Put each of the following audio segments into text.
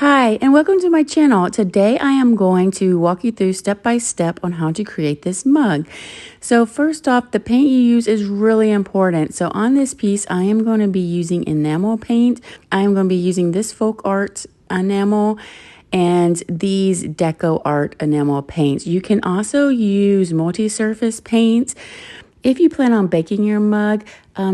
Hi, and welcome to my channel. Today I am going to walk you through step by step on how to create this mug. So first off, the paint you use is really important. So on this piece, I am going to be using enamel paint. I am going to be using this FolkArt enamel and these DecoArt enamel paints. You can also use multi-surface paints. If you plan on baking your mug,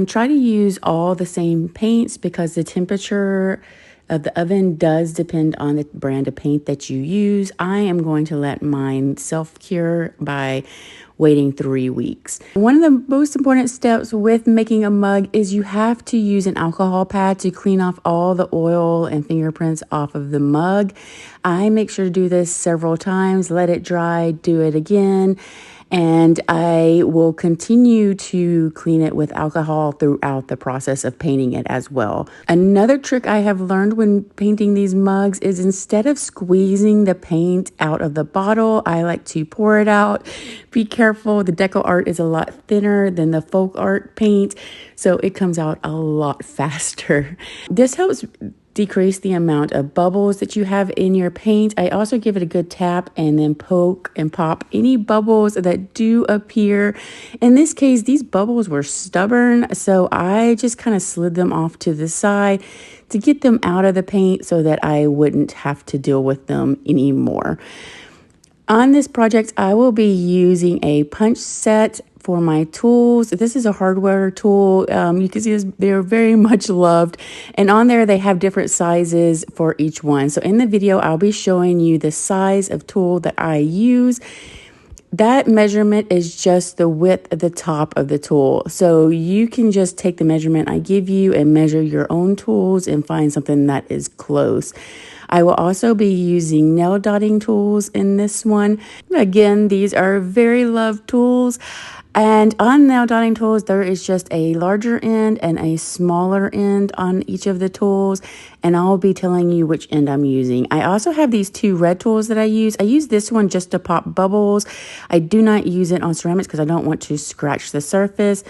try to use all the same paints because the temperature of the oven does depend on the brand of paint that you use. I am going to let mine self-cure by waiting 3 weeks. One of the most important steps with making a mug is you have to use an alcohol pad to clean off all the oil and fingerprints off of the mug. I make sure to do this several times, let it dry, do it again. And I will continue to clean it with alcohol throughout the process of painting it as well. Another trick I have learned when painting these mugs is instead of squeezing the paint out of the bottle, I like to pour it out. Be careful, the DecoArt is a lot thinner than the FolkArt paint, so it comes out a lot faster. This helps decrease the amount of bubbles that you have in your paint. I also give it a good tap and then poke and pop any bubbles that do appear. In this case, these bubbles were stubborn, so I just kind of slid them off to the side to get them out of the paint so that I wouldn't have to deal with them anymore. On this project, I will be using a punch set for my tools. This is a hardware tool. You can see they're very much loved. And on there, they have different sizes for each one. So in the video, I'll be showing you the size of tool that I use. That measurement is just the width of the top of the tool. So you can just take the measurement I give you and measure your own tools and find something that is close. I will also be using nail dotting tools in this one. Again, these are very loved tools. And on nail dotting tools, there is just a larger end and a smaller end on each of the tools. And I'll be telling you which end I'm using. I also have these two red tools that I use. I use this one just to pop bubbles. I do not use it on ceramics because I don't want to scratch the surface.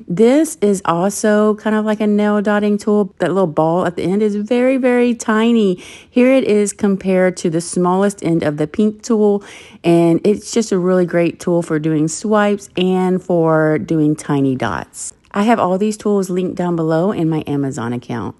This is also kind of like a nail dotting tool. That little ball at the end is very, very tiny. Here it is compared to the smallest end of the pink tool. And it's just a really great tool for doing swipes and for doing tiny dots. I have all these tools linked down below in my Amazon account.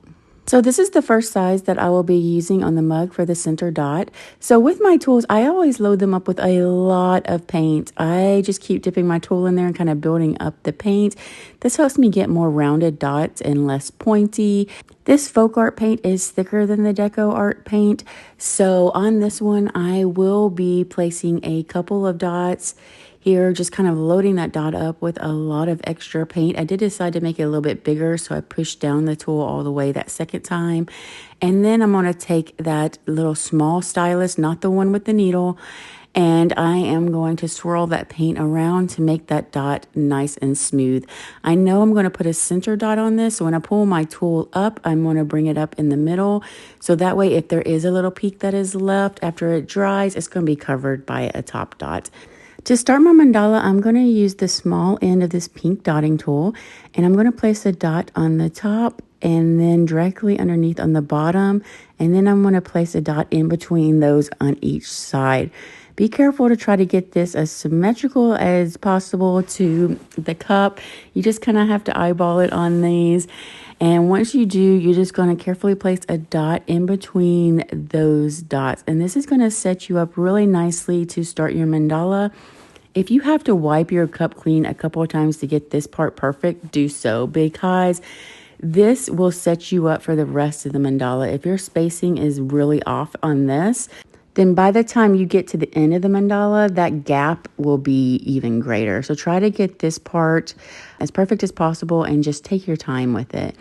So this is the first size that I will be using on the mug for the center dot. So with my tools, I always load them up with a lot of paint. I just keep dipping my tool in there and kind of building up the paint. This helps me get more rounded dots and less pointy. This FolkArt paint is thicker than the DecoArt paint. So on this one, I will be placing a couple of dots here, just kind of loading that dot up with a lot of extra paint. I did decide to make it a little bit bigger, so I pushed down the tool all the way that second time. And then I'm going to take that little small stylus, not the one with the needle, and I am going to swirl that paint around to make that dot nice and smooth. I know I'm going to put a center dot on this, so when I pull my tool up, I'm going to bring it up in the middle. So that way, if there is a little peak that is left after it dries, it's going to be covered by a top dot. To start my mandala, I'm going to use the small end of this pink dotting tool, and I'm going to place a dot on the top and then directly underneath on the bottom, and then I'm going to place a dot in between those on each side. Be careful to try to get this as symmetrical as possible to the cup. You just kind of have to eyeball it on these. And once you do, you're just going to carefully place a dot in between those dots. And this is going to set you up really nicely to start your mandala. If you have to wipe your cup clean a couple of times to get this part perfect, do so, because this will set you up for the rest of the mandala. If your spacing is really off on this, then by the time you get to the end of the mandala, that gap will be even greater. So try to get this part as perfect as possible and just take your time with it.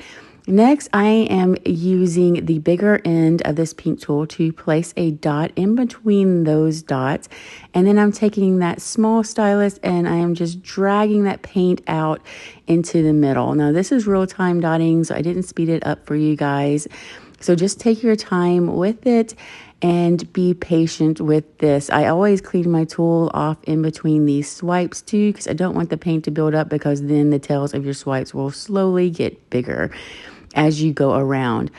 Next, I am using the bigger end of this pink tool to place a dot in between those dots. And then I'm taking that small stylus and I am just dragging that paint out into the middle. Now, this is real-time dotting, so I didn't speed it up for you guys. So just take your time with it and be patient with this. I always clean my tool off in between these swipes too, because I don't want the paint to build up, because then the tails of your swipes will slowly get bigger as you go around.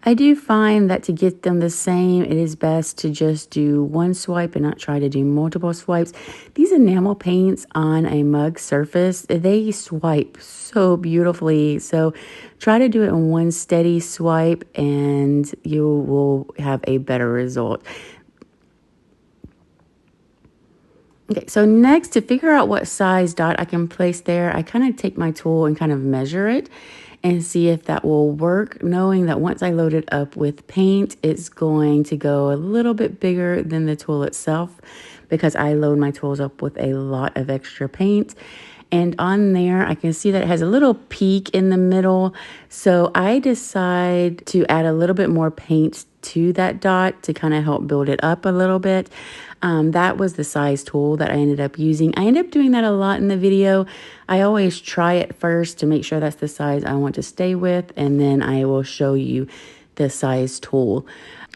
I do find that to get them the same, it is best to just do one swipe and not try to do multiple swipes. These enamel paints on a mug surface, they swipe so beautifully. So try to do it in one steady swipe and you will have a better result. Okay, so next, to figure out what size dot I can place there, I kind of take my tool and kind of measure it and see if that will work, knowing that once I load it up with paint, it's going to go a little bit bigger than the tool itself because I load my tools up with a lot of extra paint. And on there, I can see that it has a little peak in the middle. So I decide to add a little bit more paint to that dot to kind of help build it up a little bit. That was the size tool that I ended up using. I ended up doing that a lot in the video. I always try it first to make sure that's the size I want to stay with, and then I will show you the size tool.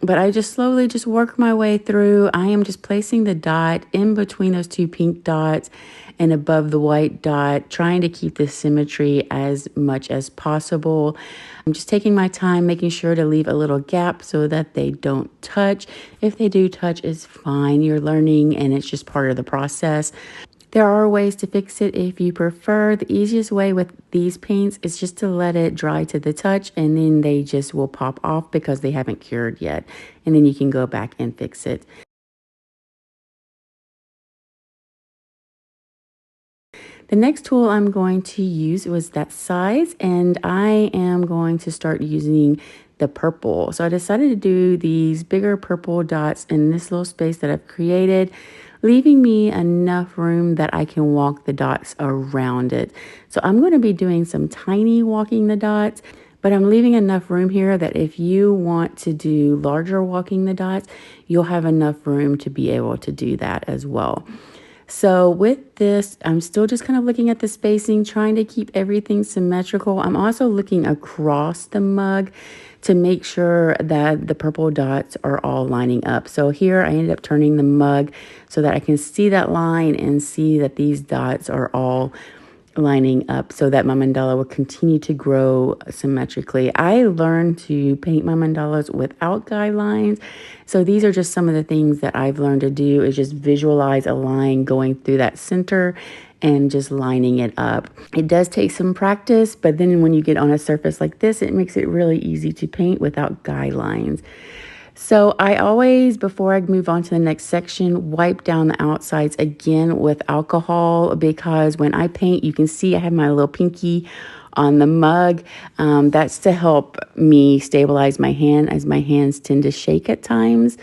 But I just slowly just work my way through. I am just placing the dot in between those two pink dots and above the white dot, trying to keep the symmetry as much as possible. I'm just taking my time, making sure to leave a little gap so that they don't touch. If they do touch, it's fine. You're learning and it's just part of the process. There are ways to fix it if you prefer. The easiest way with these paints is just to let it dry to the touch, and then they just will pop off because they haven't cured yet. And then you can go back and fix it. The next tool I'm going to use was that size, and I am going to start using the purple. So I decided to do these bigger purple dots in this little space that I've created, leaving me enough room that I can walk the dots around it. So I'm going to be doing some tiny walking the dots, but I'm leaving enough room here that if you want to do larger walking the dots, you'll have enough room to be able to do that as well. So with this, I'm still just kind of looking at the spacing, trying to keep everything symmetrical. I'm also looking across the mug to make sure that the purple dots are all lining up. So here I ended up turning the mug so that I can see that line and see that these dots are all lining up so that my mandala will continue to grow symmetrically. I learned to paint my mandalas without guidelines. So these are just some of the things that I've learned to do is just visualize a line going through that center and just lining it up. It does take some practice, but then when you get on a surface like this, it makes it really easy to paint without guidelines. So I always, before I move on to the next section, wipe down the outsides again with alcohol, because when I paint, you can see I have my little pinky on the mug. That's to help me stabilize my hand, as my hands tend to shake at times.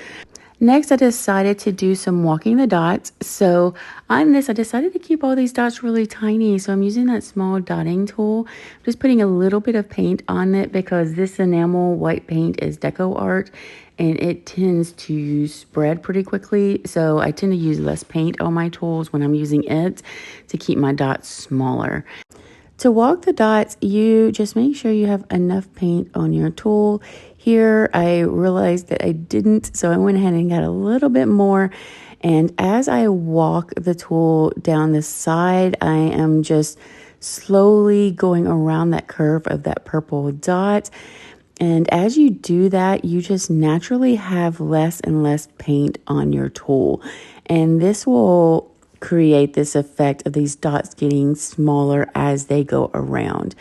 Next, I decided to do some walking the dots. So on this, I decided to keep all these dots really tiny. So I'm using that small dotting tool. I'm just putting a little bit of paint on it because this enamel white paint is DecoArt and it tends to spread pretty quickly. So I tend to use less paint on my tools when I'm using it to keep my dots smaller. To walk the dots, you just make sure you have enough paint on your tool. Here, I realized that I didn't, so I went ahead and got a little bit more. And as I walk the tool down the side, I am just slowly going around that curve of that purple dot. And as you do that, you just naturally have less and less paint on your tool. And this will create this effect of these dots getting smaller as they go around.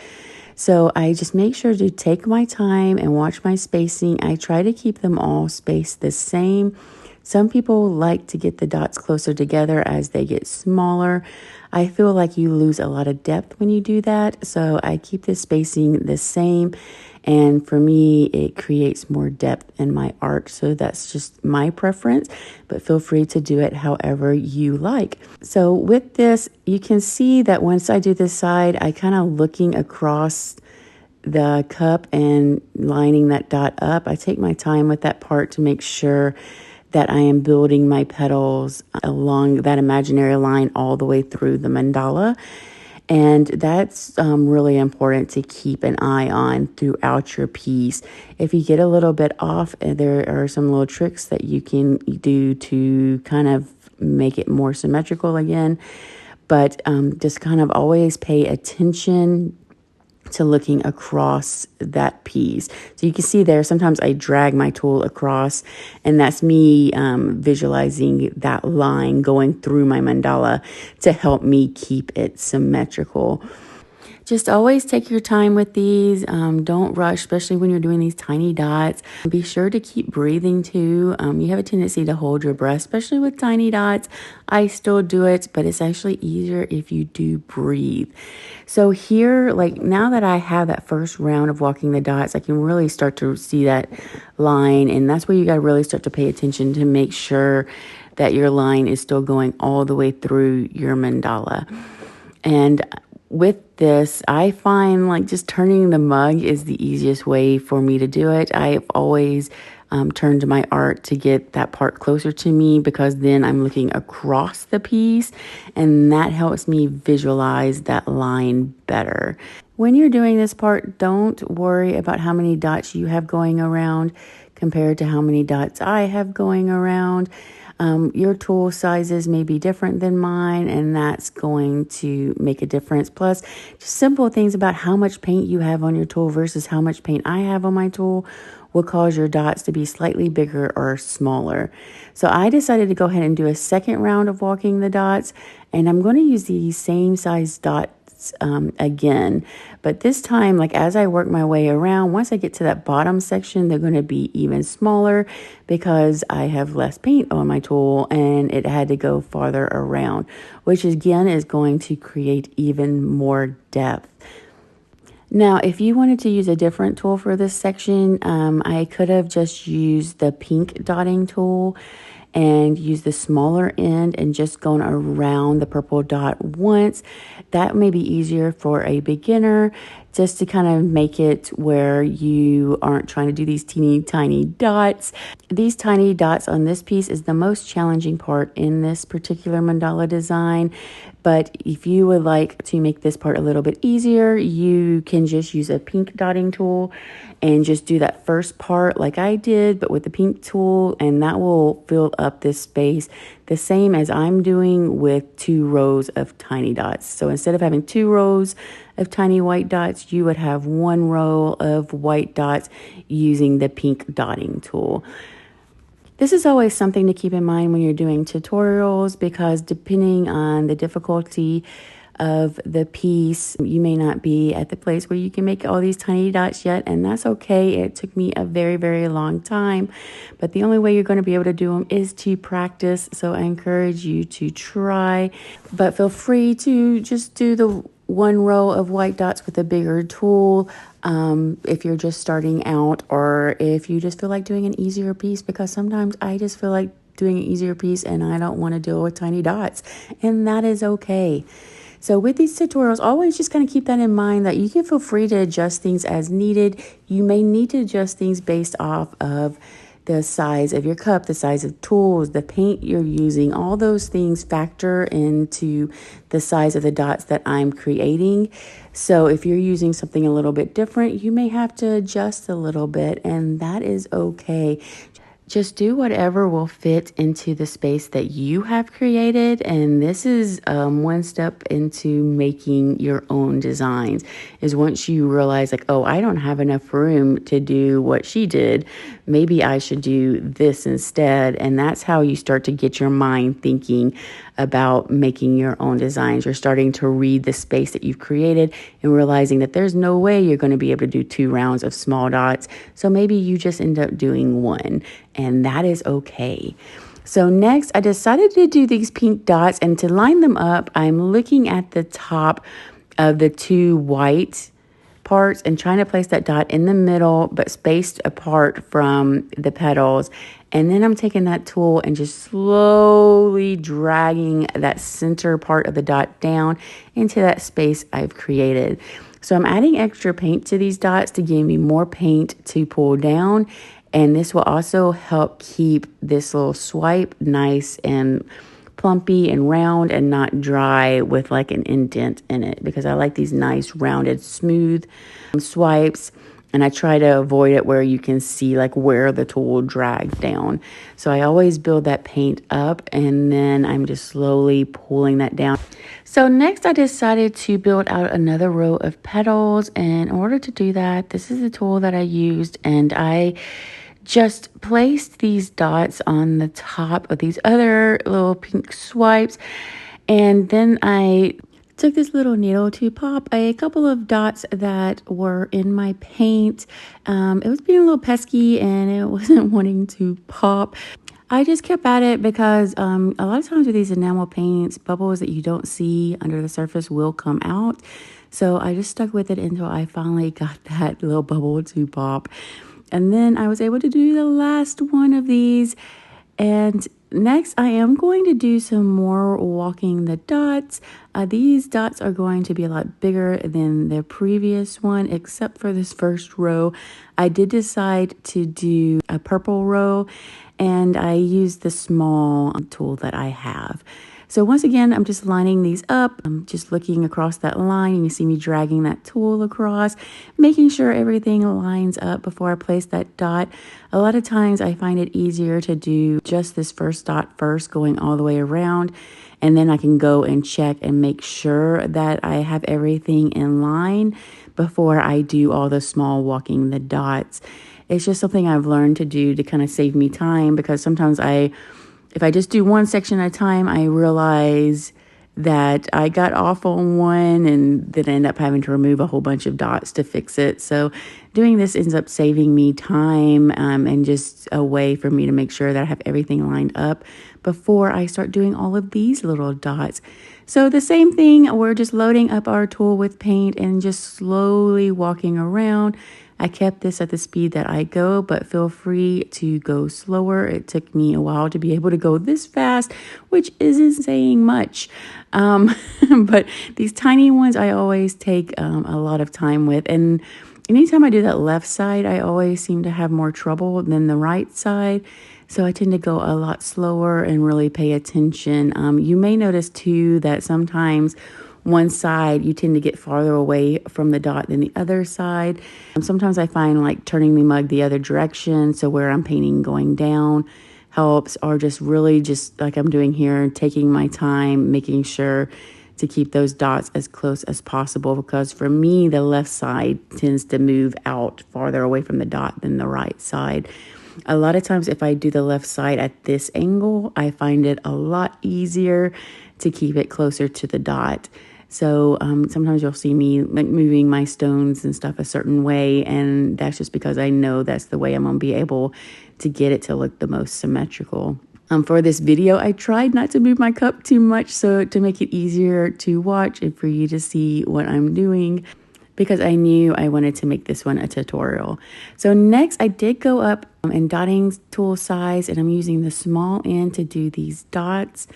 So I just make sure to take my time and watch my spacing. I try to keep them all spaced the same. Some people like to get the dots closer together as they get smaller. I feel like you lose a lot of depth when you do that. So I keep the spacing the same. And for me, it creates more depth in my art. So that's just my preference, but feel free to do it however you like. So with this, you can see that once I do this side, I kind of looking across the cup and lining that dot up. I take my time with that part to make sure that I am building my petals along that imaginary line all the way through the mandala. And that's really important to keep an eye on throughout your piece. If you get a little bit off, there are some little tricks that you can do to kind of make it more symmetrical again. But just kind of always pay attention to looking across that piece. So you can see there, sometimes I drag my tool across, and that's me visualizing that line going through my mandala to help me keep it symmetrical. Just always take your time with these. Don't rush, especially when you're doing these tiny dots. Be sure to keep breathing too. You have a tendency to hold your breath, especially with tiny dots. I still do it, but it's actually easier if you do breathe. So here, like now that I have that first round of walking the dots, I can really start to see that line. And that's where you got to really start to pay attention to make sure that your line is still going all the way through your mandala. And with this, I find like just turning the mug is the easiest way for me to do it. I've always turned to my art to get that part closer to me, because then I'm looking across the piece and that helps me visualize that line better. When you're doing this part, don't worry about how many dots you have going around compared to how many dots I have going around. Your tool sizes may be different than mine, and that's going to make a difference. Plus, just simple things about how much paint you have on your tool versus how much paint I have on my tool will cause your dots to be slightly bigger or smaller. So I decided to go ahead and do a second round of walking the dots, and I'm going to use the same size dots again, but this time, like as I work my way around, once I get to that bottom section, they're going to be even smaller because I have less paint on my tool and it had to go farther around, which again is going to create even more depth. Now, if you wanted to use a different tool for this section, I could have just used the pink dotting tool and use the smaller end and just going around the purple dot once. That may be easier for a beginner, just to kind of make it where you aren't trying to do these teeny tiny dots. These tiny dots on this piece is the most challenging part in this particular mandala design. But if you would like to make this part a little bit easier, you can just use a pink dotting tool and just do that first part like I did, but with the pink tool, and that will fill up this space the same as I'm doing with 2 rows of tiny dots. So instead of having 2 rows of tiny white dots, you would have 1 row of white dots using the pink dotting tool. This is always something to keep in mind when you're doing tutorials, because depending on the difficulty of the piece, you may not be at the place where you can make all these tiny dots yet, and that's okay. It took me a very, very long time, but the only way you're going to be able to do them is to practice. So I encourage you to try, but feel free to just do the 1 row of white dots with a bigger tool if you're just starting out, or if you just feel like doing an easier piece, because sometimes I just feel like doing an easier piece and I don't want to deal with tiny dots, and that is okay. So with these tutorials, always just kind of keep that in mind, that you can feel free to adjust things as needed. You may need to adjust things based off of the size of your cup, the size of tools, the paint you're using. All those things factor into the size of the dots that I'm creating. So if you're using something a little bit different, you may have to adjust a little bit, and that is okay. Just do whatever will fit into the space that you have created. And this is one step into making your own designs, is once you realize like, oh, I don't have enough room to do what she did. Maybe I should do this instead. And that's how you start to get your mind thinking about making your own designs. You're starting to read the space that you've created and realizing that there's no way you're going to be able to do 2 rounds of small dots. So maybe you just end up doing 1, and that is okay. So next, I decided to do these pink dots, and to line them up, I'm looking at the top of the 2 white parts and trying to place that dot in the middle, but spaced apart from the petals. And then I'm taking that tool and just slowly dragging that center part of the dot down into that space I've created. So I'm adding extra paint to these dots to give me more paint to pull down. And this will also help keep this little swipe nice and plumpy and round and not dry with like an indent in it, because I like these nice rounded smooth swipes. And I try to avoid it where you can see like where the tool drags down. So I always build that paint up and then I'm just slowly pulling that down. So next I decided to build out another row of petals. And in order to do that, this is the tool that I used, and I just placed these dots on the top of these other little pink swipes. And then I took this little needle to pop a couple of dots that were in my paint. It was being a little pesky and it wasn't wanting to pop. I just kept at it because a lot of times with these enamel paints, bubbles that you don't see under the surface will come out. So I just stuck with it until I finally got that little bubble to pop. And then I was able to do the last one of these. And next, I am going to do some more walking the dots. These dots are going to be a lot bigger than the previous one, except for this first row. I did decide to do a purple row, and I used the small tool that I have. So once again, I'm just lining these up. I'm just looking across that line, and you see me dragging that tool across, making sure everything lines up before I place that dot. A lot of times I find it easier to do just this first dot first, going all the way around, and then I can go and check and make sure that I have everything in line before I do all the small walking the dots. It's just something I've learned to do to kind of save me time, because sometimes if I just do one section at a time, I realize that I got off on one and then I end up having to remove a whole bunch of dots to fix it. So doing this ends up saving me time and just a way for me to make sure that I have everything lined up before I start doing all of these little dots. So the same thing, we're just loading up our tool with paint and just slowly walking around. I kept this at the speed that I go, but feel free to go slower. It took me a while to be able to go this fast, which isn't saying much. But these tiny ones I always take a lot of time with. And anytime I do that left side, I always seem to have more trouble than the right side. So I tend to go a lot slower and really pay attention. You may notice too that sometimes one side you tend to get farther away from the dot than the other side. Sometimes I find like turning the mug the other direction, so where I'm painting going down helps, or just really just like I'm doing here, taking my time, making sure to keep those dots as close as possible, because for me the left side tends to move out farther away from the dot than the right side. A lot of times if I do the left side at this angle, I find it a lot easier to keep it closer to the dot. So sometimes you'll see me like moving my stones and stuff a certain way, and that's just because I know that's the way I'm going to be able to get it to look the most symmetrical. For this video, I tried not to move my cup too much, so to make it easier to watch and for you to see what I'm doing, because I knew I wanted to make this one a tutorial. So next I did go up in dotting tool size, and I'm using the small end to do these dots.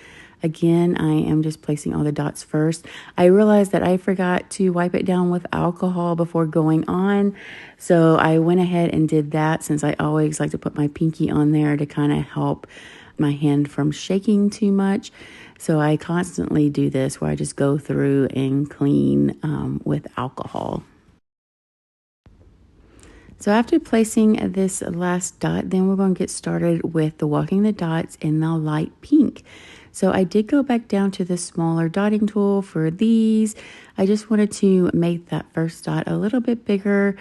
Again, I am just placing all the dots first. I realized that I forgot to wipe it down with alcohol before going on. So I went ahead and did that, since I always like to put my pinky on there to kind of help my hand from shaking too much. So I constantly do this where I just go through and clean with alcohol. So after placing this last dot, then we're going to get started with the walking the dots in the light pink. So I did go back down to the smaller dotting tool for these. I just wanted to make that first dot a little bit bigger,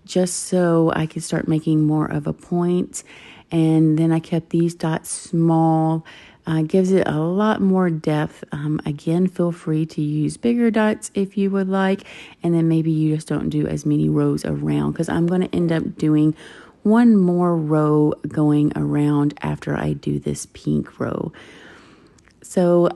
just so I could start making more of a point. And then I kept these dots small. Gives it a lot more depth. Again, feel free to use bigger dots if you would like, and then maybe you just don't do as many rows around, because I'm going to end up doing one more row going around after I do this pink row. So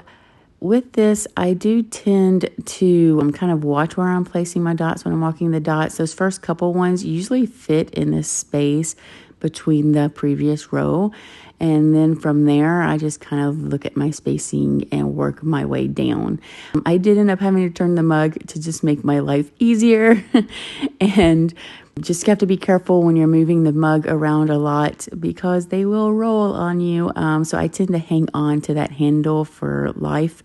with this, I do tend to kind of watch where I'm placing my dots when I'm walking the dots. Those first couple ones usually fit in this space between the previous row. And then from there, I just kind of look at my spacing and work my way down. I did end up having to turn the mug to just make my life easier. And just have to be careful when you're moving the mug around a lot, because they will roll on you. So I tend to hang on to that handle for life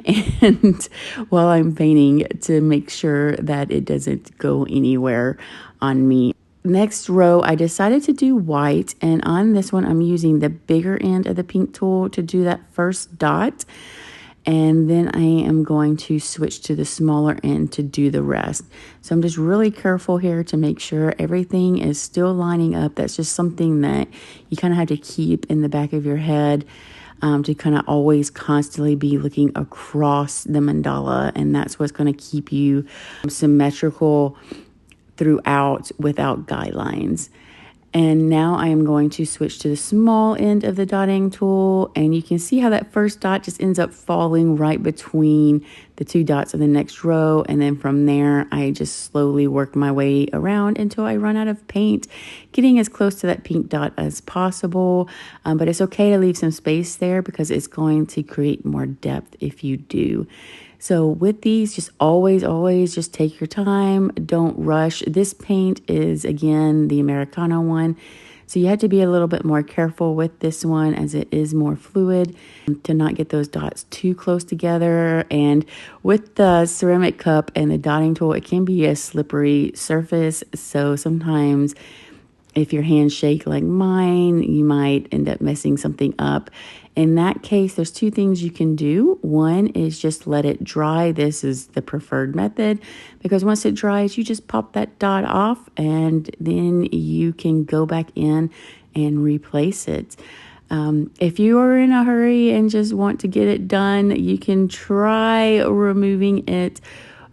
and while I'm painting, to make sure that it doesn't go anywhere on me. next row, I decided to do white, and on this one, I'm using the bigger end of the pink tool to do that first dot. And then I am going to switch to the smaller end to do the rest. So I'm just really careful here to make sure everything is still lining up. That's just something that you kind of have to keep in the back of your head, to kind of always constantly be looking across the mandala. And that's what's going to keep you symmetrical throughout without guidelines. And now I am going to switch to the small end of the dotting tool, and you can see how that first dot just ends up falling right between the two dots of the next row. And then from there, I just slowly work my way around until I run out of paint, getting as close to that pink dot as possible. But it's okay to leave some space there because it's going to create more depth if you do. So with these, just always just take your time. Don't rush. This paint is, again, the Americana one. So you have to be a little bit more careful with this one as it is more fluid to not get those dots too close together. And with the ceramic cup and the dotting tool, it can be a slippery surface. So sometimes if your hands shake like mine, you might end up messing something up. In that case, there's two things you can do. One is just let it dry. This is the preferred method because once it dries, you just pop that dot off and then you can go back in and replace it. If you are in a hurry and just want to get it done, you can try removing it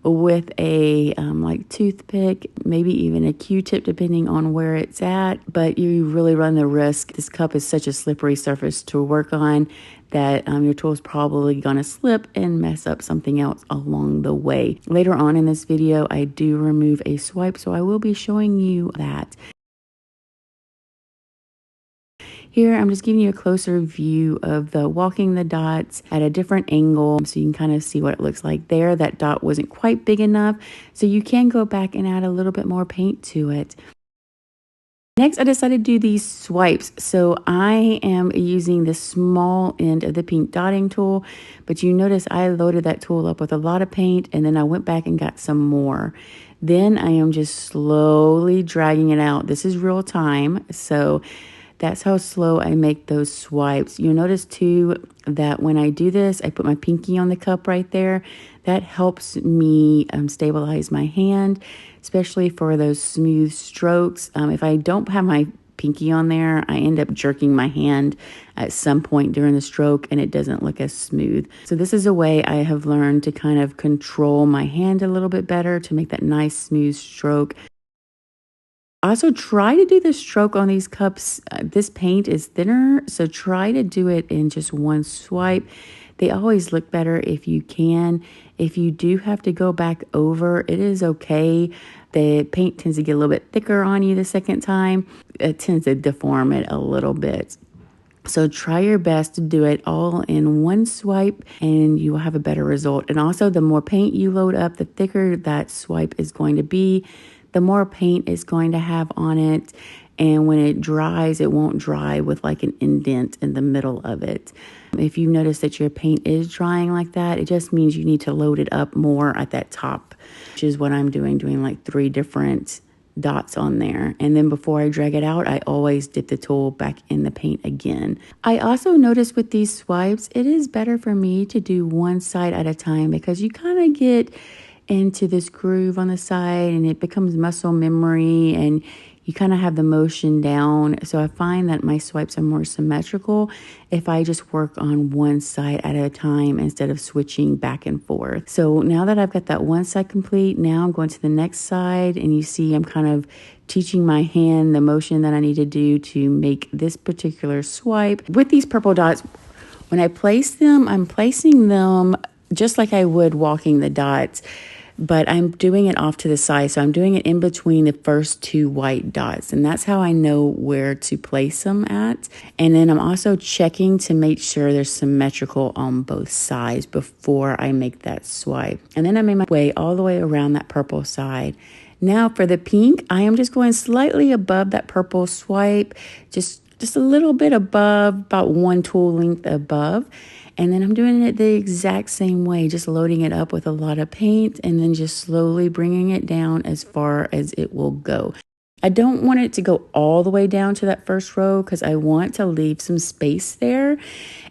with a like toothpick, maybe even a Q-tip depending on where it's at, but you really run the risk. This cup is such a slippery surface to work on that your tool is probably going to slip and mess up something else along the way. Later on in this video, I do remove a swipe, so I will be showing you that. Here, I'm just giving you a closer view of the walking the dots at a different angle so you can kind of see what it looks like there. That dot wasn't quite big enough, so you can go back and add a little bit more paint to it. Next, I decided to do these swipes. So I am using the small end of the pink dotting tool, but you notice I loaded that tool up with a lot of paint and then I went back and got some more. Then I am just slowly dragging it out. This is real time, so that's how slow I make those swipes. You'll notice too that when I do this, I put my pinky on the cup right there. That helps me stabilize my hand, especially for those smooth strokes. If I don't have my pinky on there, I end up jerking my hand at some point during the stroke and it doesn't look as smooth. So this is a way I have learned to kind of control my hand a little bit better to make that nice smooth stroke. Also, try to do the stroke on these cups. This paint is thinner, so try to do it in just one swipe. They always look better if you can. If you do have to go back over, it is okay. The paint tends to get a little bit thicker on you the second time. It tends to deform it a little bit. So try your best to do it all in one swipe and you will have a better result. And also, the more paint you load up, the thicker that swipe is going to be, the more paint it's going to have on it. And when it dries, it won't dry with like an indent in the middle of it. If you notice that your paint is drying like that, it just means you need to load it up more at that top, which is what I'm doing like 3 different dots on there. And then before I drag it out, I always dip the tool back in the paint again. I also notice with these swipes, it is better for me to do one side at a time because you kind of get into this groove on the side and it becomes muscle memory and you kind of have the motion down. So I find that my swipes are more symmetrical if I just work on one side at a time instead of switching back and forth. So now that I've got that one side complete, now I'm going to the next side and you see I'm kind of teaching my hand the motion that I need to do to make this particular swipe. With these purple dots, when I place them, I'm placing them just like I would walking the dots, but I'm doing it off to the side. So I'm doing it in between the first 2 white dots, and that's how I know where to place them at. And then I'm also checking to make sure they're symmetrical on both sides before I make that swipe. And then I made my way all the way around that purple side. Now for the pink, I am just going slightly above that purple swipe, just a little bit above, about 1 tool length above. And then I'm doing it the exact same way, just loading it up with a lot of paint and then just slowly bringing it down as far as it will go. I don't want it to go all the way down to that first row because I want to leave some space there.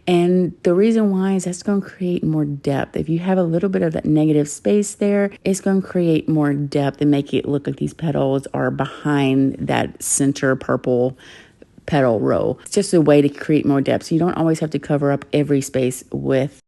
And the reason why is that's going to create more depth. If you have a little bit of that negative space there, it's going to create more depth and make it look like these petals are behind that center purple petal row. It's just a way to create more depth. So you don't always have to cover up every space with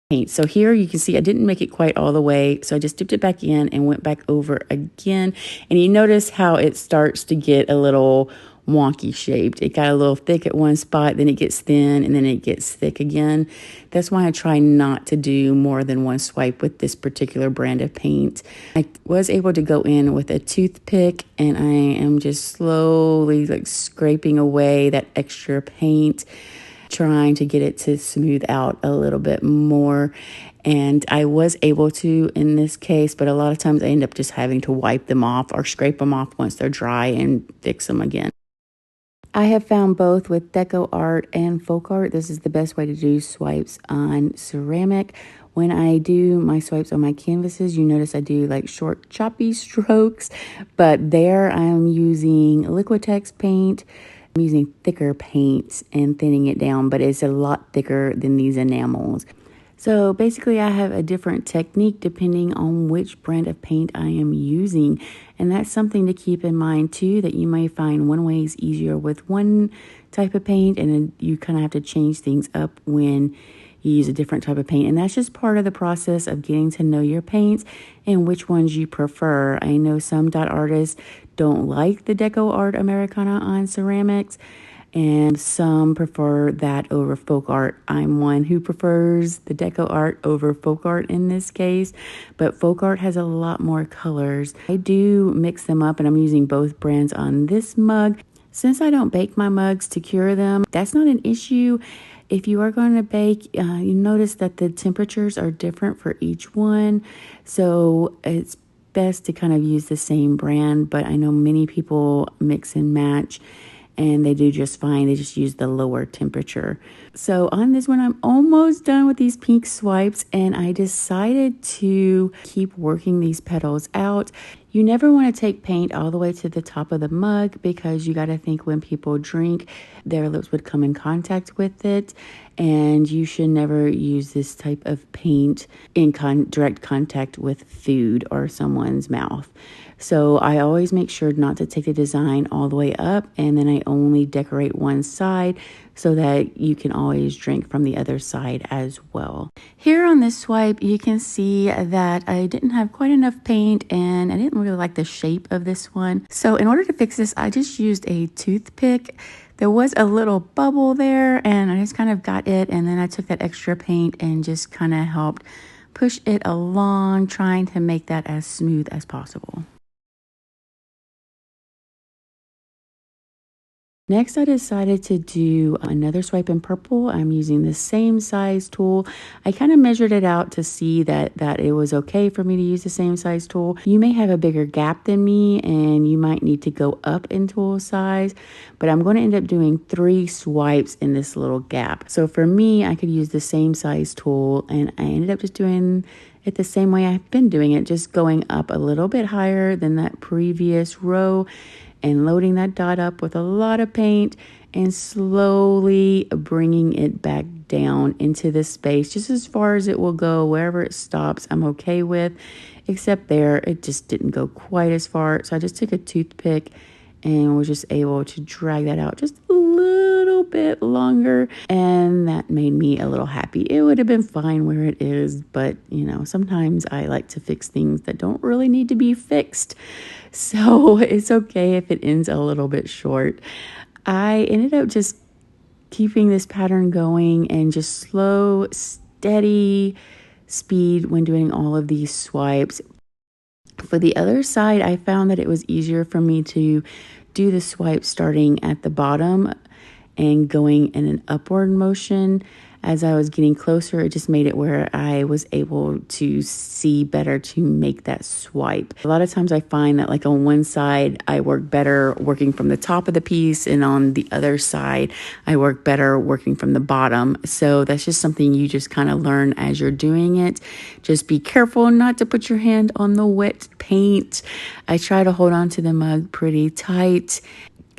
paint. So here you can see I didn't make it quite all the way, so I just dipped it back in and went back over again. And you notice how it starts to get a little wonky shaped. It got a little thick at one spot, then it gets thin, and then it gets thick again. That's why I try not to do more than one swipe with this particular brand of paint. I was able to go in with a toothpick, and I am just slowly like scraping away that extra paint, trying to get it to smooth out a little bit more. And I was able to in this case, but a lot of times I end up just having to wipe them off or scrape them off once they're dry and fix them again. I have found both with DecoArt and FolkArt, this is the best way to do swipes on ceramic. When I do my swipes on my canvases, you notice I do like short choppy strokes, but there I'm using Liquitex paint. I'm using thicker paints and thinning it down, but it's a lot thicker than these enamels. So basically I have a different technique depending on which brand of paint I am using. And that's something to keep in mind too, that you may find one way is easier with one type of paint, and then you kind of have to change things up when you use a different type of paint. And that's just part of the process of getting to know your paints and which ones you prefer. I know some dot artists don't like the DecoArt Americana on ceramics, and some prefer that over FolkArt. I'm one who prefers the DecoArt over FolkArt in this case, but FolkArt has a lot more colors. I do mix them up, and I'm using both brands on this mug. Since I don't bake my mugs to cure them, that's not an issue. If you are going to bake, you notice that the temperatures are different for each one, so it's best to kind of use the same brand, but I know many people mix and match and they do just fine. They just use the lower temperature. So on this one, I'm almost done with these pink swipes, and I decided to keep working these petals out. You never want to take paint all the way to the top of the mug because you got to think when people drink, their lips would come in contact with it, and you should never use this type of paint in direct contact with food or someone's mouth. So I always make sure not to take the design all the way up, and then I only decorate one side so that you can always drink from the other side as well. Here on this swipe, you can see that I didn't have quite enough paint, and I didn't really like the shape of this one. So in order to fix this, I just used a toothpick. There was a little bubble there, and I just kind of got it, and then I took that extra paint and just kind of helped push it along, trying to make that as smooth as possible. Next, I decided to do another swipe in purple. I'm using the same size tool. I kind of measured it out to see that it was okay for me to use the same size tool. You may have a bigger gap than me, and you might need to go up in tool size, but I'm going to end up doing 3 swipes in this little gap. So for me, I could use the same size tool, and I ended up just doing it the same way I've been doing it, just going up a little bit higher than that previous row, and loading that dot up with a lot of paint and slowly bringing it back down into this space, just as far as it will go. Wherever it stops, I'm okay with, except there, it just didn't go quite as far. So I just took a toothpick and was just able to drag that out just a little bit longer, and that made me a little happy. It would have been fine where it is, but you know, sometimes I like to fix things that don't really need to be fixed, so it's okay if it ends a little bit short. I ended up just keeping this pattern going and just slow, steady speed when doing all of these swipes. For the other side, I found that it was easier for me to do the swipe starting at the bottom and going in an upward motion as I was getting closer, it just made it where I was able to see better to make that swipe. A lot of times I find that like on one side, I work better working from the top of the piece, and on the other side, I work better working from the bottom. So that's just something you just kind of learn as you're doing it. Just be careful not to put your hand on the wet paint. I try to hold on to the mug pretty tight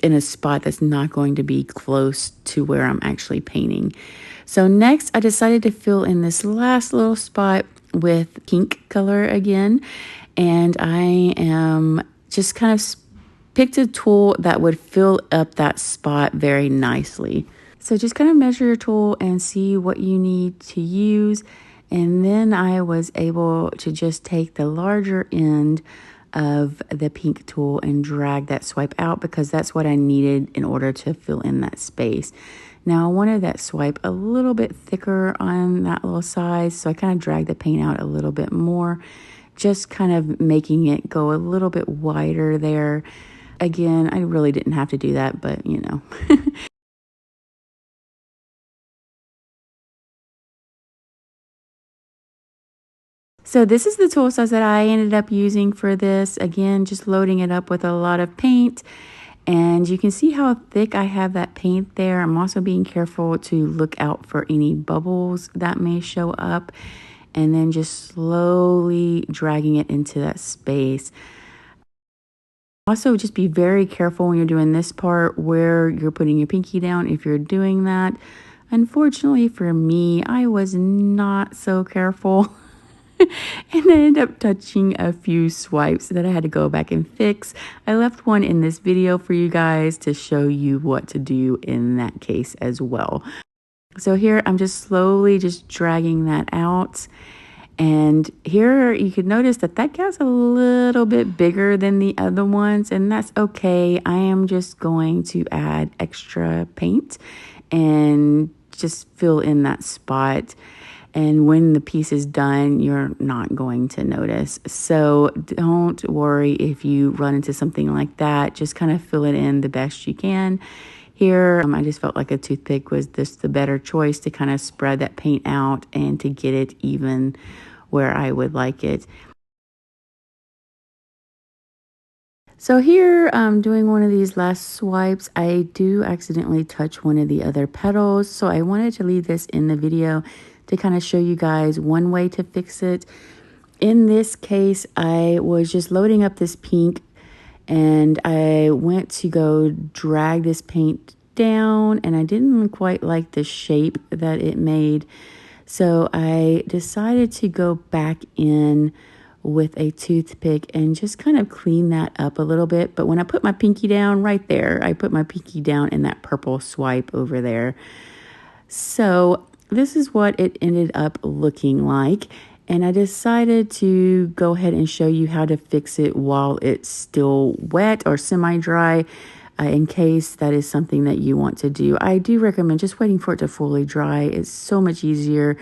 in a spot that's not going to be close to where I'm actually painting. So next, I decided to fill in this last little spot with pink color again. And I am just kind of picked a tool that would fill up that spot very nicely. So just kind of measure your tool and see what you need to use. And then I was able to just take the larger end of the pink tool and drag that swipe out, because that's what I needed in order to fill in that space. Now I wanted that swipe a little bit thicker on that little size, so I kind of dragged the paint out a little bit more, just kind of making it go a little bit wider there. Again, I really didn't have to do that, but you know. So this is the tool size that I ended up using for this. Again, just loading it up with a lot of paint. And you can see how thick I have that paint there. I'm also being careful to look out for any bubbles that may show up. And then just slowly dragging it into that space. Also, just be very careful when you're doing this part where you're putting your pinky down if you're doing that. Unfortunately for me, I was not so careful. And I ended up touching a few swipes that I had to go back and fix. I left one in this video for you guys to show you what to do in that case as well. So here I'm just slowly just dragging that out. And here you can notice that that gets a little bit bigger than the other ones, and that's okay. I am just going to add extra paint and just fill in that spot. And when the piece is done, you're not going to notice. So don't worry if you run into something like that. Just kind of fill it in the best you can. Here, I just felt like a toothpick was just the better choice to kind of spread that paint out and to get it even where I would like it. So here, doing one of these last swipes, I do accidentally touch one of the other petals. So I wanted to leave this in the video to kind of show you guys one way to fix it. In this case, I was just loading up this pink, and I went to go drag this paint down, and I didn't quite like the shape that it made. So I decided to go back in with a toothpick and just kind of clean that up a little bit. But when I put my pinky down right there, I put my pinky down in that purple swipe over there. So this is what it ended up looking like. And I decided to go ahead and show you how to fix it while it's still wet or semi-dry, in case that is something that you want to do. I do recommend just waiting for it to fully dry. It's so much easier,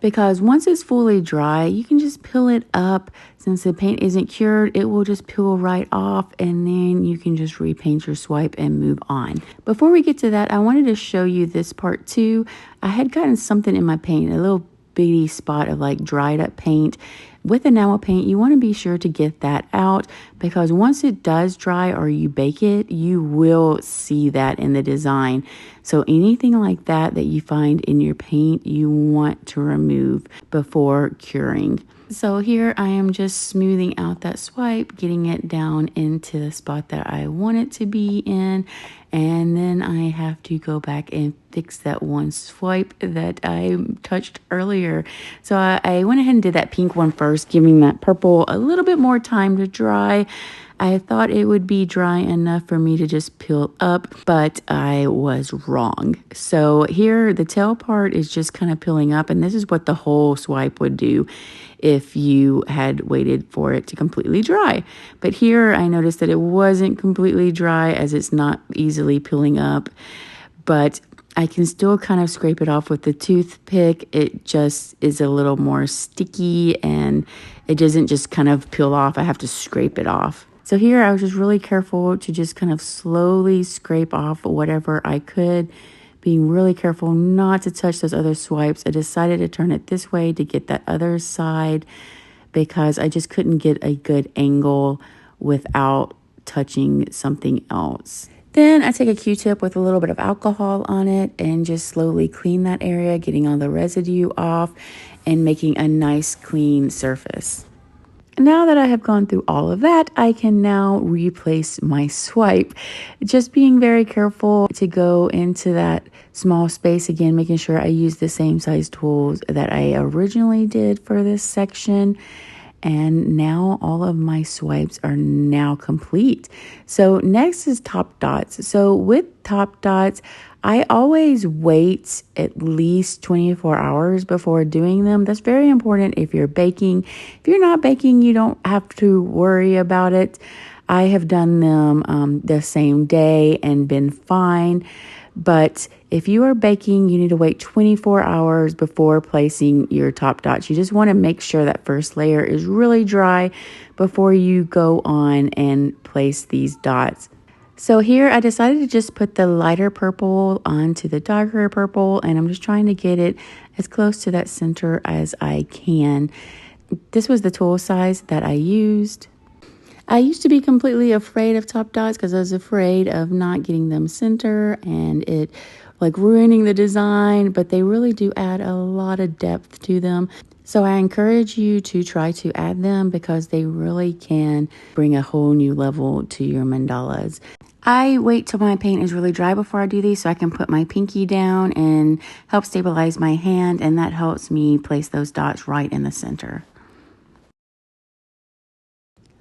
because once it's fully dry, you can just peel it up. Since the paint isn't cured, it will just peel right off, and then you can just repaint your swipe and move on. Before we get to that, I wanted to show you this part too. I had gotten something in my paint, a little bitty spot of like dried up paint. With enamel paint, you want to be sure to get that out, because once it does dry or you bake it, you will see that in the design. So anything like that that you find in your paint, you want to remove before curing. So here I am just smoothing out that swipe, getting it down into the spot that I want it to be in. And then I have to go back and fix that one swipe that I touched earlier. So I went ahead and did that pink one first, giving that purple a little bit more time to dry. I thought it would be dry enough for me to just peel up, but I was wrong. So here the tail part is just kind of peeling up, and this is what the whole swipe would do if you had waited for it to completely dry. But here I noticed that it wasn't completely dry, as it's not easily peeling up, but I can still kind of scrape it off with the toothpick. It just is a little more sticky, and it doesn't just kind of peel off. I have to scrape it off. So here I was just really careful to just kind of slowly scrape off whatever I could, being really careful not to touch those other swipes. I decided to turn it this way to get that other side because I just couldn't get a good angle without touching something else. Then I take a Q-tip with a little bit of alcohol on it and just slowly clean that area, getting all the residue off and making a nice clean surface. Now that I have gone through all of that, I can now replace my swipe. Just being very careful to go into that small space again, making sure I use the same size tools that I originally did for this section. And now all of my swipes are now complete. So next is top dots. So with top dots, I always wait at least 24 hours before doing them. That's very important if you're baking. If you're not baking, you don't have to worry about it. I have done them the same day and been fine. But if you are baking, you need to wait 24 hours before placing your top dots. You just want to make sure that first layer is really dry before you go on and place these dots. So here I decided to just put the lighter purple onto the darker purple, and I'm just trying to get it as close to that center as I can. This was the tool size that I used. I used to be completely afraid of top dots because I was afraid of not getting them center and it like ruining the design, but they really do add a lot of depth to them. So I encourage you to try to add them because they really can bring a whole new level to your mandalas. I wait till my paint is really dry before I do these so I can put my pinky down and help stabilize my hand, and that helps me place those dots right in the center.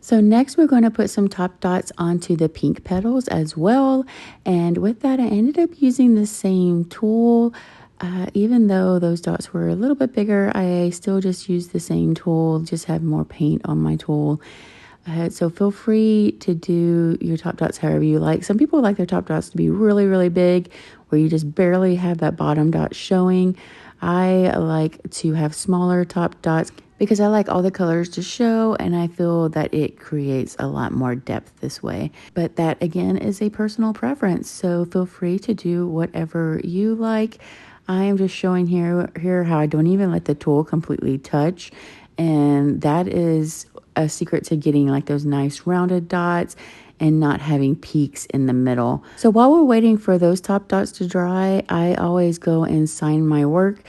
So next we're going to put some top dots onto the pink petals as well. And with that, I ended up using the same tool. Even though those dots were a little bit bigger, I still just used the same tool, just have more paint on my tool. So feel free to do your top dots however you like. Some people like their top dots to be really, really big, where you just barely have that bottom dot showing. I like to have smaller top dots because I like all the colors to show, and I feel that it creates a lot more depth this way. But that again is a personal preference, so feel free to do whatever you like. I am just showing here how I don't even let the tool completely touch, and that is a secret to getting like those nice rounded dots and not having peaks in the middle. So while we're waiting for those top dots to dry, I always go and sign my work.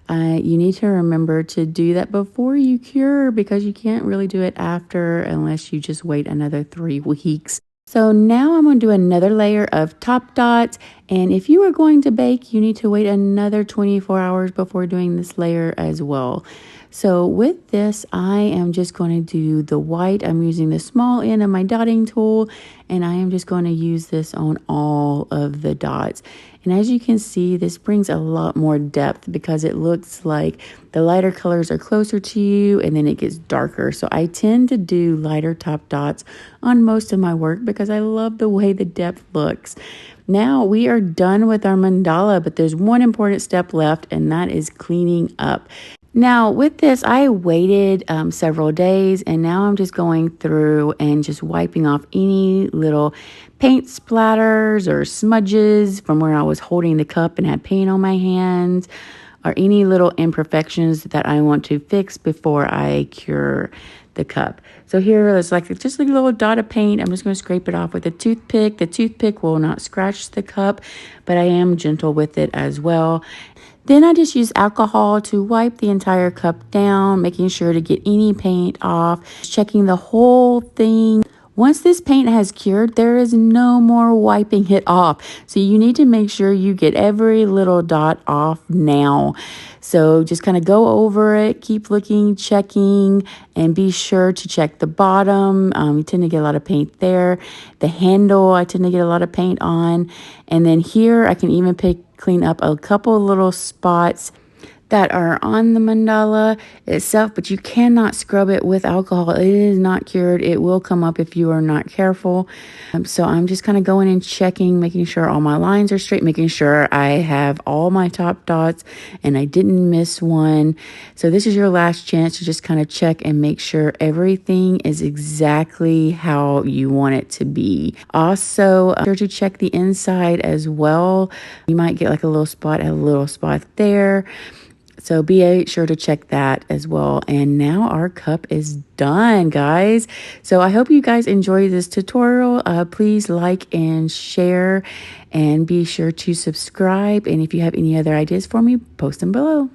You need to remember to do that before you cure because you can't really do it after unless you just wait another 3 weeks. So now I'm going to do another layer of top dots, and if you are going to bake, you need to wait another 24 hours before doing this layer as well. So with this, I am just going to do the white. I'm using the small end of my dotting tool, and I am just going to use this on all of the dots. And as you can see, this brings a lot more depth because it looks like the lighter colors are closer to you and then it gets darker. So I tend to do lighter top dots on most of my work because I love the way the depth looks. Now we are done with our mandala, but there's one important step left, and that is cleaning up. Now with this, I waited several days, and now I'm just going through and just wiping off any little paint splatters or smudges from where I was holding the cup and had paint on my hands, or any little imperfections that I want to fix before I cure the cup. So here there's like just a little dot of paint. I'm just going to scrape it off with a toothpick. The toothpick will not scratch the cup, but I am gentle with it as well. Then I just use alcohol to wipe the entire cup down, making sure to get any paint off, checking the whole thing. Once this paint has cured, there is no more wiping it off. So you need to make sure you get every little dot off now. So just kind of go over it, keep looking, checking, and be sure to check the bottom. You tend to get a lot of paint there. The handle, I tend to get a lot of paint on. And then here, I can even clean up a couple little spots that are on the mandala itself, but you cannot scrub it with alcohol. It is not cured. It will come up if you are not careful. So I'm just kind of going and checking, making sure all my lines are straight, making sure I have all my top dots and I didn't miss one. So this is your last chance to just kind of check and make sure everything is exactly how you want it to be. Also, sure to check the inside as well. You might get like a little spot there. So be sure to check that as well. And now our cup is done, guys. So I hope you guys enjoyed this tutorial. Please like and share and be sure to subscribe. And if you have any other ideas for me, post them below.